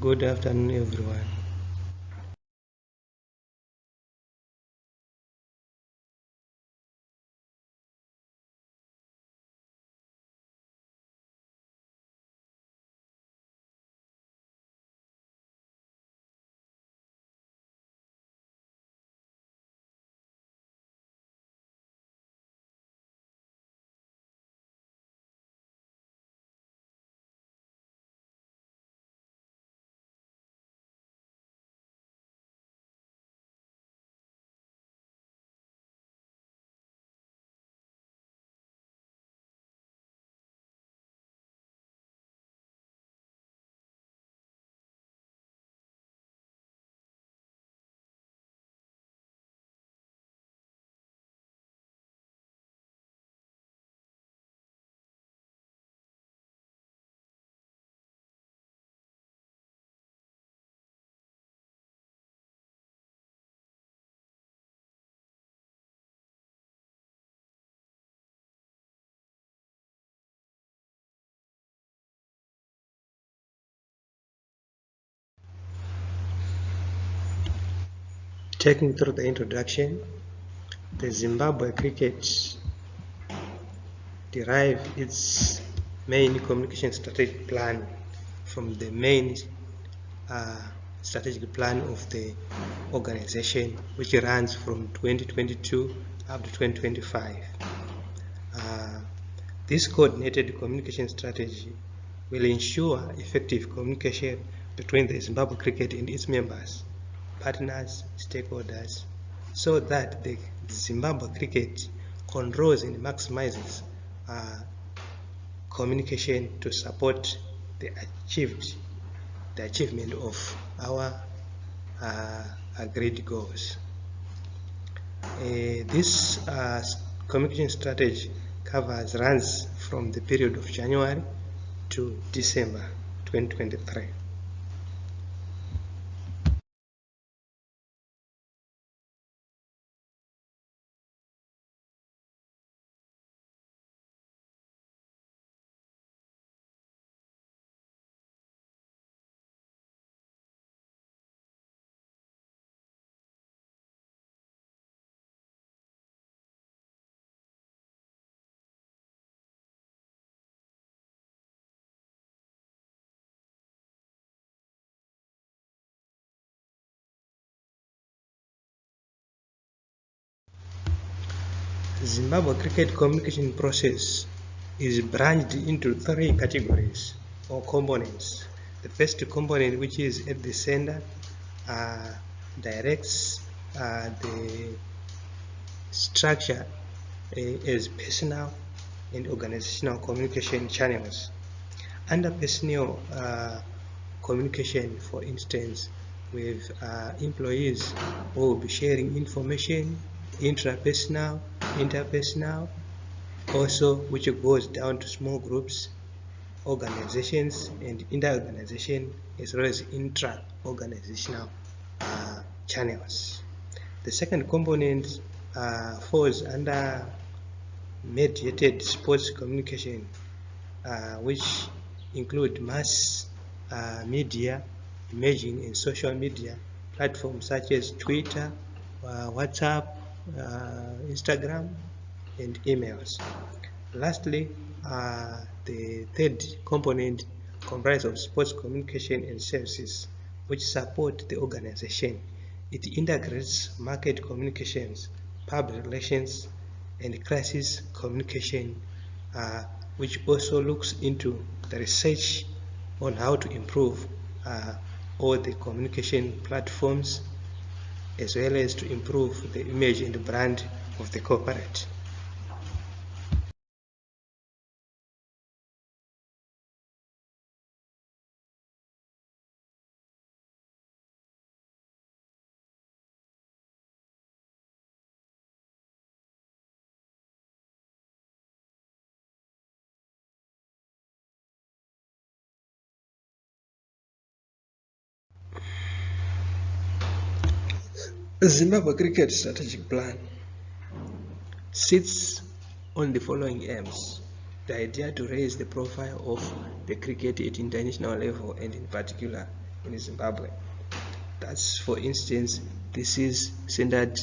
Good afternoon, everyone. Taking through the introduction, the Zimbabwe cricket derived its main communication strategic plan from the main strategic plan of the organization, which runs from 2022 up to 2025. This coordinated communication strategy will ensure effective communication between the Zimbabwe cricket and its members, partners, stakeholders, so that the Zimbabwe cricket controls and maximizes communication to support the achievement of our agreed goals. This communication strategy runs from the period of January to December 2023. Zimbabwe cricket communication process is branched into 3 categories or components. The first component, which is at the center, directs the structure as personal and organizational communication channels. Under personal communication, for instance, with employees who will be sharing information, intrapersonal, interpersonal, also which goes down to small groups, organizations, and inter-organization, as well as intra-organizational channels. The second component falls under mediated sports communication, which include mass media, emerging in social media platforms such as Twitter, WhatsApp, Instagram, and emails. Lastly, the third component comprises of sports communication and services which support the organization. It integrates market communications, public relations, and crisis communication, which also looks into the research on how to improve all the communication platforms, as well as to improve the image and the brand of the corporate. The Zimbabwe Cricket Strategic Plan sits on the following aims. The idea to raise the profile of the cricket at international level, and in particular in Zimbabwe. That's, for instance, this is centered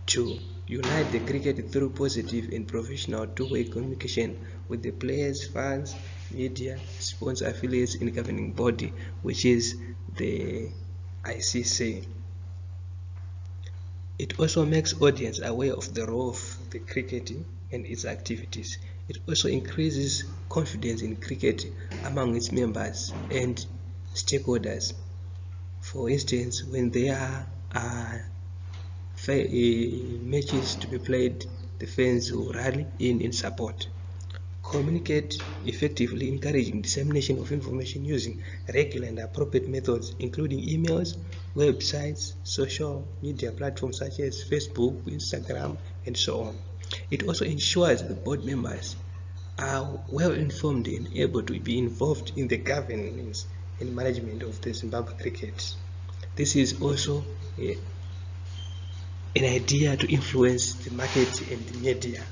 to unite the cricket through positive and professional two-way communication with the players, fans, media, sponsor, affiliates, and governing body, which is the ICC. It also makes audience aware of the role of the cricket and its activities. It also increases confidence in cricket among its members and stakeholders. For instance, when there are matches to be played, the fans will rally in support. Communicate effectively, encouraging dissemination of information using regular and appropriate methods, including emails, websites, social media platforms such as Facebook, Instagram, and so on. It also ensures the board members are well informed and able to be involved in the governance and management of the Zimbabwe cricket. This is also an idea to influence the market and the media.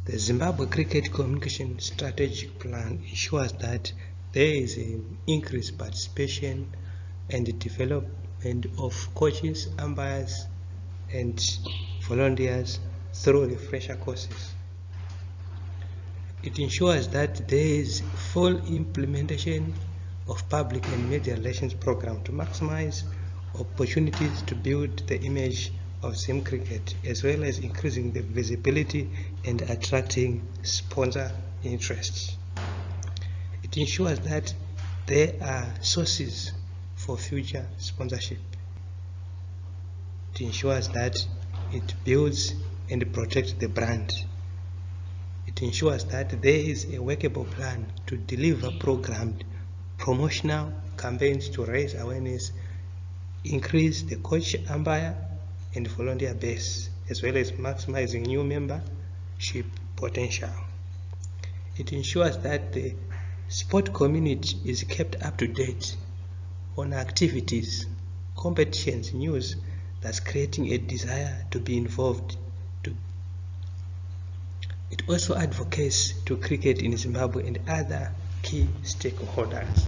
The Zimbabwe Cricket Communication Strategic Plan ensures that there is an increased participation and development of coaches, umpires, and volunteers through refresher courses. It ensures that there is full implementation of public and media relations program to maximize opportunities to build the image of Zim cricket, as well as increasing the visibility and attracting sponsor interest. It ensures that there are sources for future sponsorship. It ensures that it builds and protects the brand. It ensures that there is a workable plan to deliver programmed promotional campaigns to raise awareness, increase the coach, umpire, and volunteer base, as well as maximizing new membership potential. It ensures that the sport community is kept up to date on activities, competitions, news, thus creating a desire to be involved. It also advocates to cricket in Zimbabwe and other key stakeholders.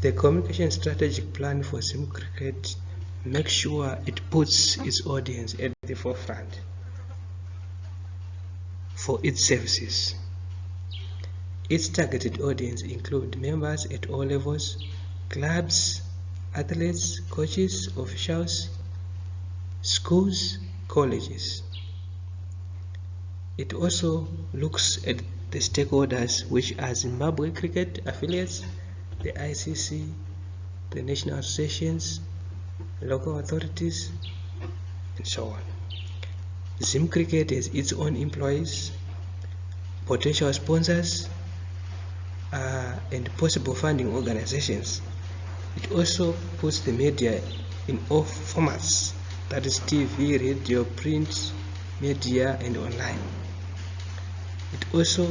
The communication strategic plan for Zim cricket makes sure it puts its audience at the forefront for its services. Its targeted audience include members at all levels, clubs, athletes, coaches, officials, schools, colleges. It also looks at the stakeholders, which are Zimbabwe cricket affiliates, the ICC, the national associations, local authorities, and so on. Zim cricket has its own employees, potential sponsors, and possible funding organizations. It also puts the media in all formats, that is TV, radio, print, media, and online. It also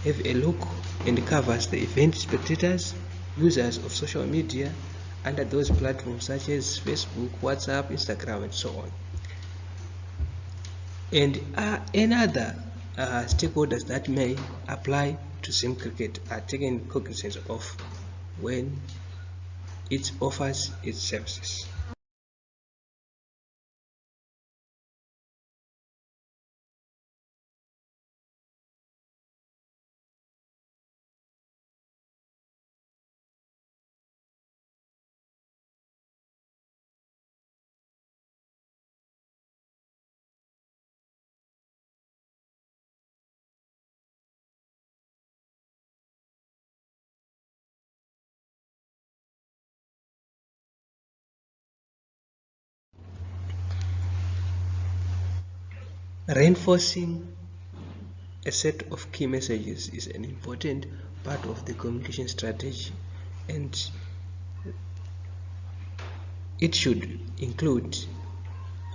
have a look and covers the event spectators, users of social media under those platforms such as Facebook, WhatsApp, Instagram, and so on. And any other stakeholders that may apply to Zim cricket are taken cognizance of when it offers its services. Reinforcing a set of key messages is an important part of the communication strategy, and it should include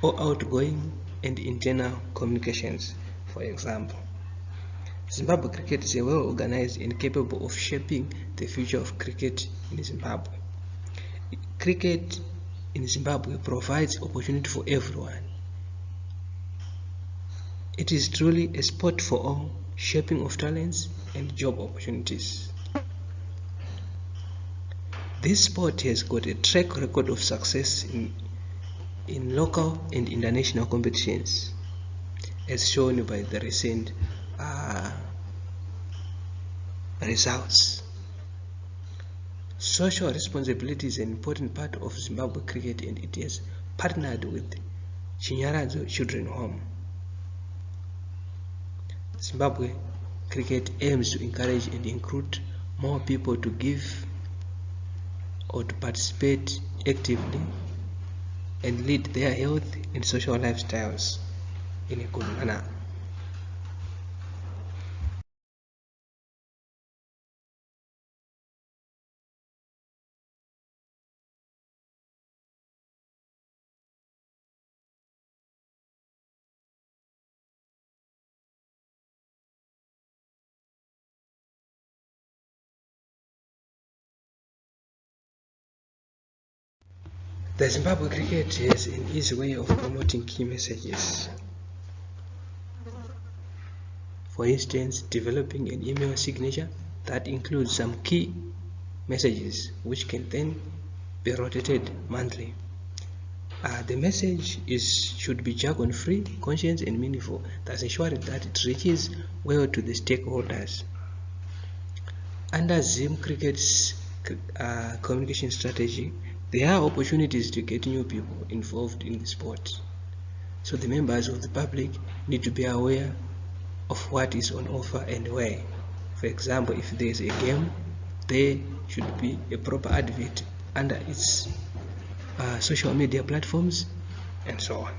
all outgoing and internal communications. For example, Zimbabwe cricket is well organized and capable of shaping the future of cricket in Zimbabwe. Cricket in Zimbabwe provides opportunity for everyone. It is truly a sport for all, shaping of talents and job opportunities. This sport has got a track record of success in local and international competitions, as shown by the recent results. Social responsibility is an important part of Zimbabwe cricket, and it has partnered with Chinyaradzo Children's Home. Zimbabwe cricket aims to encourage and recruit more people to give or to participate actively and lead their health and social lifestyles in a good manner. The Zimbabwe cricket has an easy way of promoting key messages. For instance, developing an email signature that includes some key messages which can then be rotated monthly. The message should be jargon-free, conscious and meaningful, thus ensuring that it reaches well to the stakeholders. Under Zim Cricket's communication strategy, there are opportunities to get new people involved in the sport. So the members of the public need to be aware of what is on offer and where. For example, if there is a game, there should be a proper advert under its social media platforms and so on.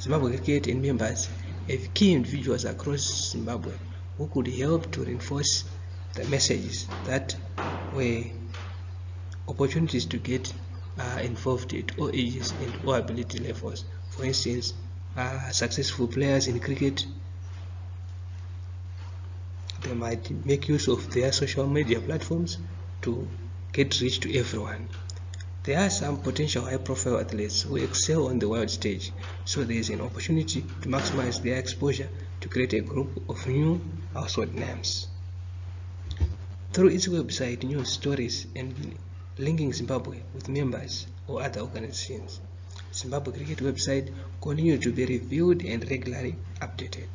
Zimbabwe Cricket and members have key individuals across Zimbabwe who could help to reinforce the messages that were opportunities to get involved at all ages and all ability levels. For instance, successful players in cricket, they might make use of their social media platforms to get reach to everyone. There are some potential high-profile athletes who excel on the world stage, so there is an opportunity to maximize their exposure to create a group of new household names. Through its website, news stories, and linking Zimbabwe with members or other organizations, Zimbabwe Cricket website continues to be reviewed and regularly updated.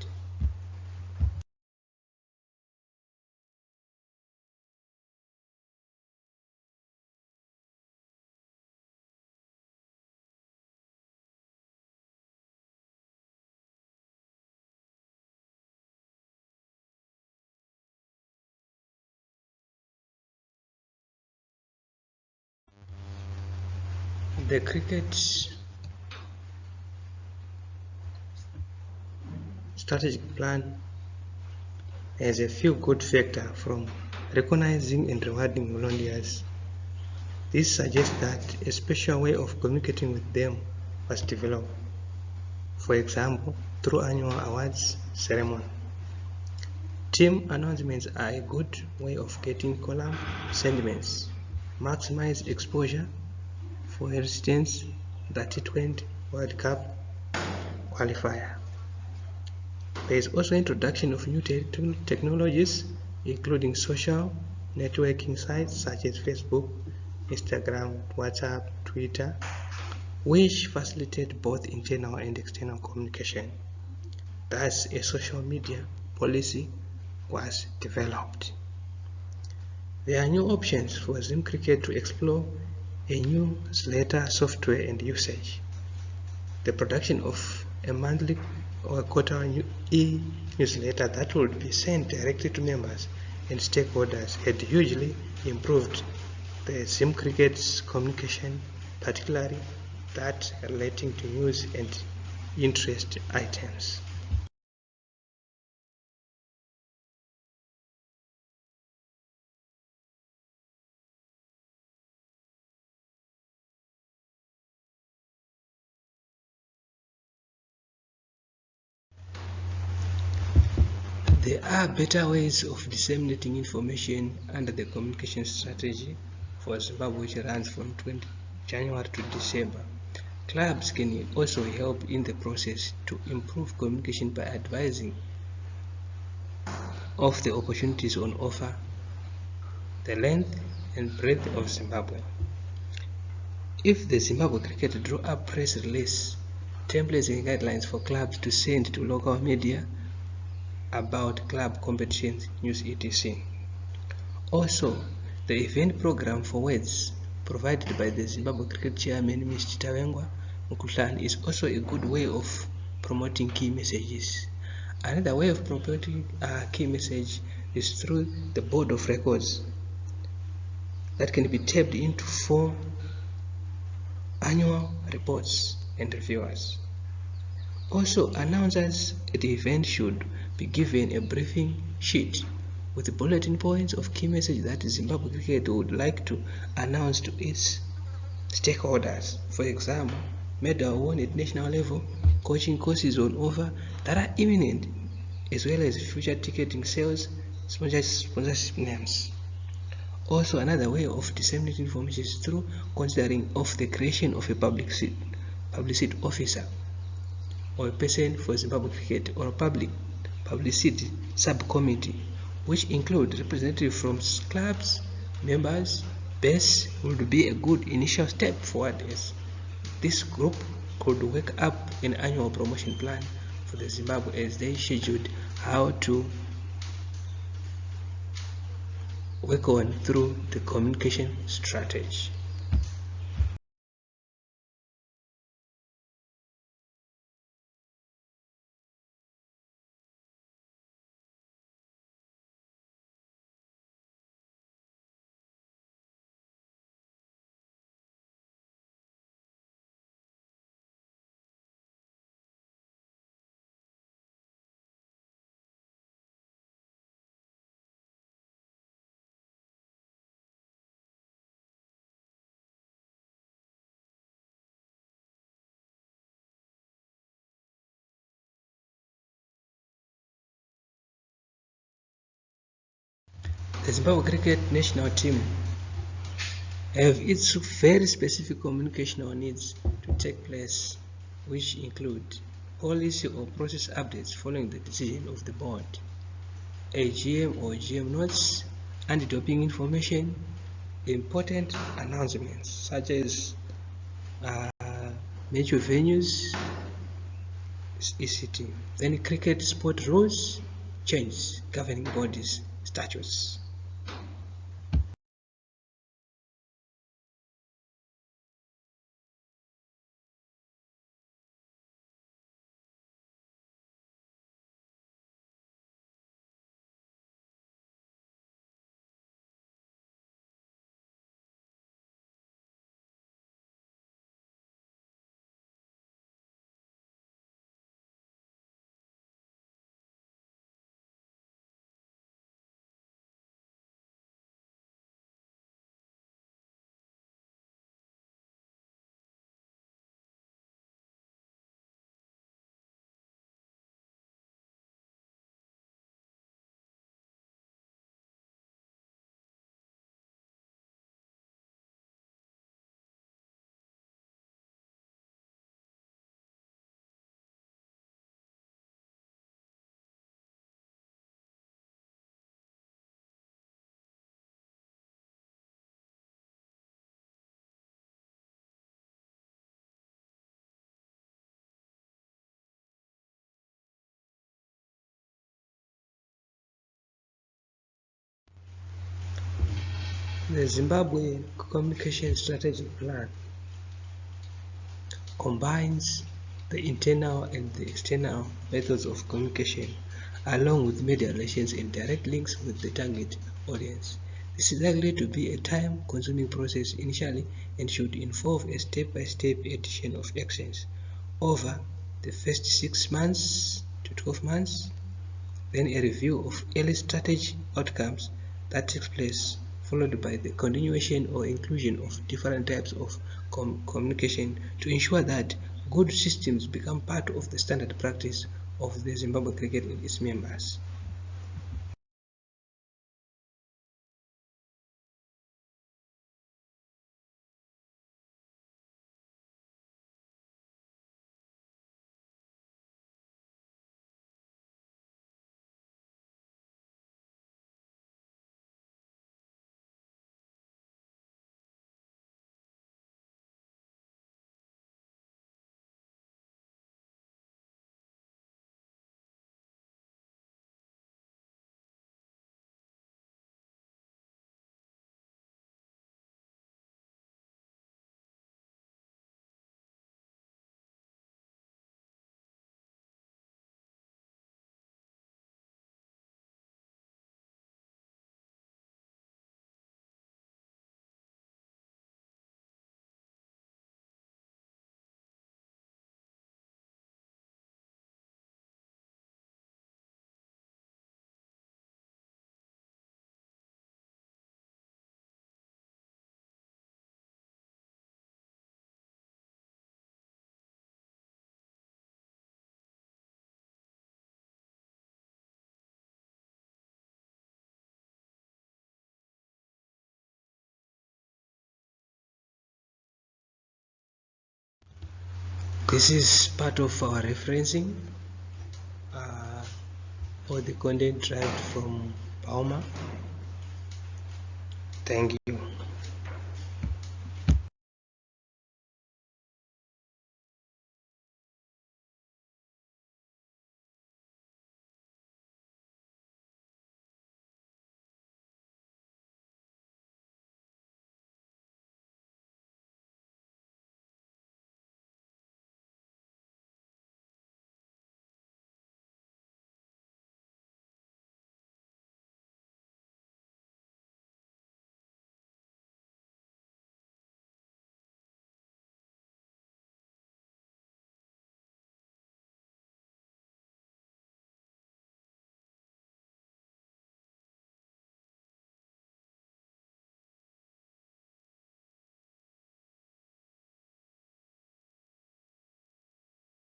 The cricket strategic plan has a few good factors from recognizing and rewarding volunteers. This suggests that a special way of communicating with them was developed, for example, through annual awards ceremony. Team announcements are a good way of getting column sentiments, maximize exposure. For instance, the T20 World Cup qualifier. There is also introduction of new technologies, including social networking sites such as Facebook, Instagram, WhatsApp, Twitter, which facilitate both internal and external communication. Thus, a social media policy was developed. There are new options for Zim Cricket to explore a newsletter software and usage. The production of a monthly or quarterly e-newsletter that would be sent directly to members and stakeholders had hugely improved the Zim Cricket's communication, particularly that relating to news and interest items. There are better ways of disseminating information under the communication strategy for Zimbabwe, which runs from January to December. Clubs can also help in the process to improve communication by advising of the opportunities on offer, the length and breadth of Zimbabwe. If the Zimbabwe Cricket draw up press release, templates and guidelines for clubs to send to local media about club competitions, news, etc. Also, the event program for words provided by the Zimbabwe Cricket Chairman Mr. Tawengwa Mkhuhlane is also a good way of promoting key messages. Another way of promoting a key message is through the board of records that can be tapped into for annual reports and reviewers. Also, announcers at the event should be given a briefing sheet with bulletin points of key messages that Zimbabwe Cricket would like to announce to its stakeholders. For example, medal won at national level, coaching courses on offer that are imminent, as well as future ticketing sales, sponsorship names. Also, another way of disseminating information is through considering of the creation of a publicity officer or a person for Zimbabwe Cricket or a publicity subcommittee, which include representatives from clubs, members, base would be a good initial step forward, as this group could work up an annual promotion plan for the Zimbabwe as they scheduled how to work on through the communication strategy. The Zimbabwe Cricket national team have its very specific communicational needs to take place, which include policy or process updates following the decision of the board, AGM or GM notes, anti-doping information, important announcements such as major venues, etc. Then cricket sport rules, changes, governing bodies, statutes. The Zimbabwe Communication Strategy Plan combines the internal and the external methods of communication, along with media relations and direct links with the target audience. This is likely to be a time-consuming process initially and should involve a step-by-step addition of actions over the first 6 months to 12 months, then a review of early strategy outcomes that takes place, followed by the continuation or inclusion of different types of communication to ensure that good systems become part of the standard practice of the Zimbabwe Cricket and its members. This is part of our referencing for the content derived from Bauma. Thank you.